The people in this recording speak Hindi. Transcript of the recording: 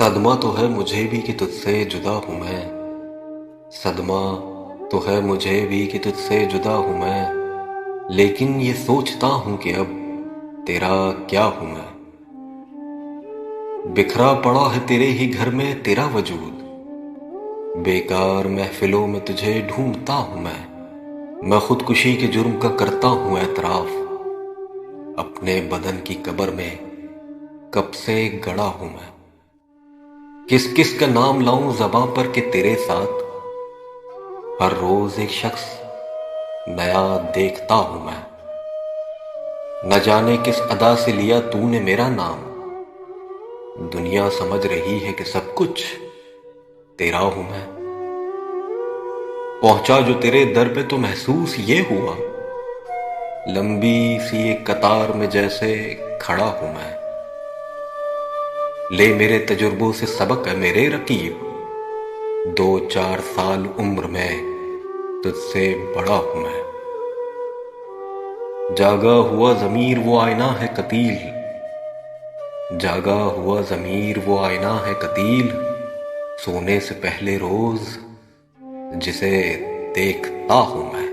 सदमा तो है मुझे भी कि तुझसे जुदा हूं मैं। सदमा तो है मुझे भी कि तुझसे जुदा हूं मैं। लेकिन ये सोचता हूं कि अब तेरा क्या हूं मैं। बिखरा पड़ा है तेरे ही घर में तेरा वजूद। बेकार महफिलों में तुझे ढूंढता हूं मैं खुदकुशी के जुर्म का करता हूं एतराफ। अपने बदन की कब्र में कब से गड़ा हूं मैं। किस किस का नाम लाऊं ज़बां पर कि तेरे साथ हर रोज एक शख्स नया देखता हूं मैं। न जाने किस अदा से लिया तूने मेरा नाम। दुनिया समझ रही है कि सब कुछ तेरा हूं मैं। पहुंचा जो तेरे दर पे तो महसूस ये हुआ, लंबी सी एक कतार में जैसे खड़ा हूं मैं। ले मेरे तजुर्बों से सबक है मेरे रकीब, 2-4 साल उम्र में तुझसे बड़ा हूं मैं। जागा हुआ ज़मीर वो आईना है कतील, जागा हुआ ज़मीर वो आईना है कतील। सोने से पहले रोज जिसे देखता हूं मैं।